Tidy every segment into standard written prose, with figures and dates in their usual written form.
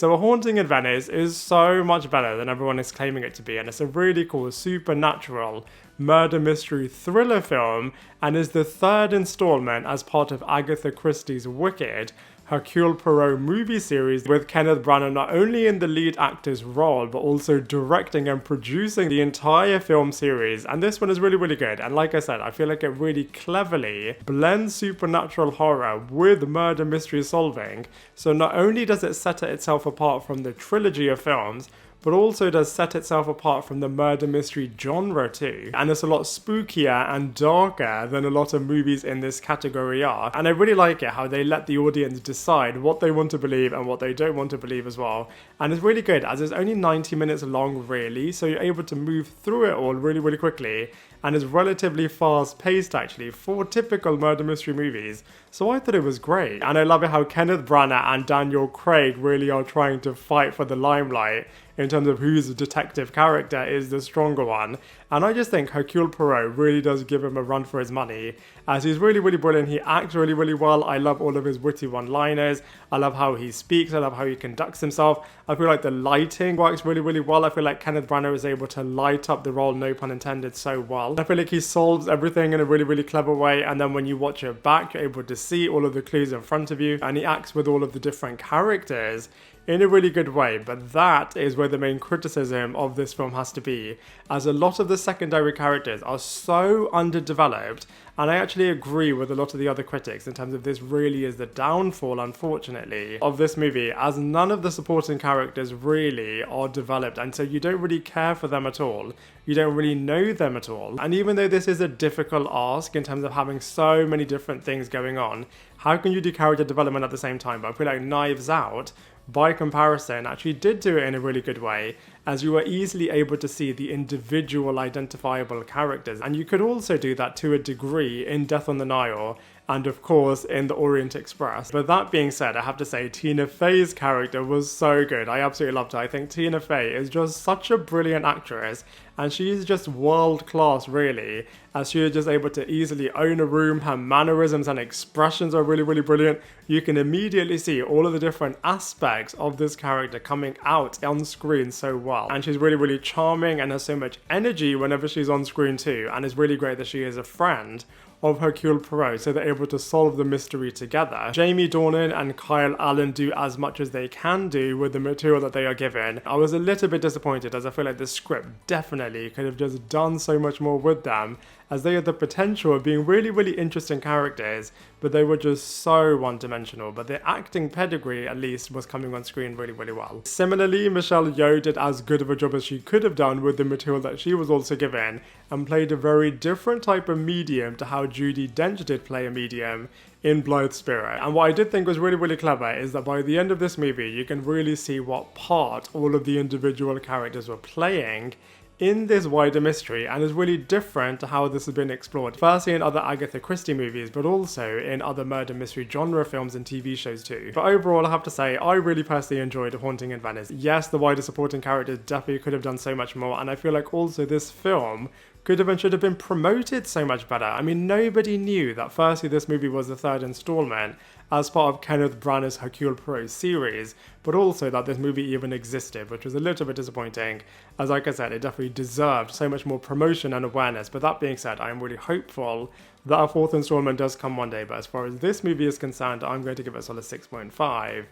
So A Haunting in Venice is so much better than everyone is claiming it to be, and it's a really cool supernatural murder mystery thriller film, and is the third installment as part of Agatha Christie's Wicked, Hercule Poirot movie series, with Kenneth Branagh not only in the lead actor's role but also directing and producing the entire film series. And this one is really, really good, and like I said, I feel like it really cleverly blends supernatural horror with murder mystery solving. So not only does it set itself apart from the trilogy of films, but also does set itself apart from the murder mystery genre too. And it's a lot spookier and darker than a lot of movies in this category are. And I really like it how they let the audience decide what they want to believe and what they don't want to believe as well. And it's really good as it's only 90 minutes long really, so you're able to move through it all really, really quickly. And is relatively fast paced actually for typical murder mystery movies. So I thought it was great. And I love it how Kenneth Branagh and Daniel Craig really are trying to fight for the limelight in terms of whose detective character is the stronger one. And I just think Hercule Poirot really does give him a run for his money, as he's really, really brilliant. He acts really, really well. I love all of his witty one-liners. I love how he speaks. I love how he conducts himself. I feel like the lighting works really, really well. I feel like Kenneth Branagh is able to light up the role, no pun intended, so well. I feel like he solves everything in a really, really clever way, and then when you watch it back, you're able to see all of the clues in front of you, and he acts with all of the different characters in a really good way. But that is where the main criticism of this film has to be, as a lot of the secondary characters are so underdeveloped. And I actually agree with a lot of the other critics in terms of this really is the downfall, unfortunately, of this movie, as none of the supporting characters really are developed, and so you don't really care for them at all. You don't really know them at all. And even though this is a difficult ask in terms of having so many different things going on, how can you do character development at the same time? But I feel like Knives Out, by comparison, actually did do it in a really good way, as you were easily able to see the individual identifiable characters. And you could also do that to a degree in Death on the Nile, and of course in The Orient Express. But that being said, I have to say Tina Fey's character was so good. I absolutely loved her. I think Tina Fey is just such a brilliant actress, and she's just world class really, as she is just able to easily own a room. Her mannerisms and expressions are really, really brilliant. You can immediately see all of the different aspects of this character coming out on screen so well. And she's really, really charming and has so much energy whenever she's on screen too, and it's really great that she is a friend of Hercule Poirot, so they're able to solve the mystery together. Jamie Dornan and Kyle Allen do as much as they can do with the material that they are given. I was a little bit disappointed, as I feel like the script definitely could have just done so much more with them, as they had the potential of being really, really interesting characters, but they were just so one-dimensional. But the acting pedigree, at least, was coming on screen really, really well. Similarly, Michelle Yeoh did as good of a job as she could have done with the material that she was also given, and played a very different type of medium to how Judy Dench did play a medium in Blithe Spirit. And what I did think was really, really clever is that by the end of this movie, you can really see what part all of the individual characters were playing in this wider mystery, and is really different to how this has been explored, firstly in other Agatha Christie movies, but also in other murder mystery genre films and TV shows too. But overall, I have to say, I really personally enjoyed A Haunting in Venice. Yes, the wider supporting characters definitely could have done so much more, and I feel like also this film could have and should have been promoted so much better. I mean, nobody knew that firstly this movie was the third installment as part of Kenneth Branagh's Hercule Poirot series, but also that this movie even existed, which was a little bit disappointing, as like I said, it definitely deserved so much more promotion and awareness. But that being said, I am really hopeful that a fourth installment does come one day, but as far as this movie is concerned, I'm going to give it a solid 6.5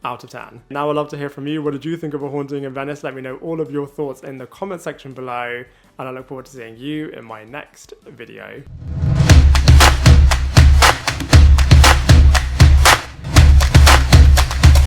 out of 10. Now I'd love to hear from you. What did you think of A Haunting in Venice? Let me know all of your thoughts in the comment section below, and I look forward to seeing you in my next video.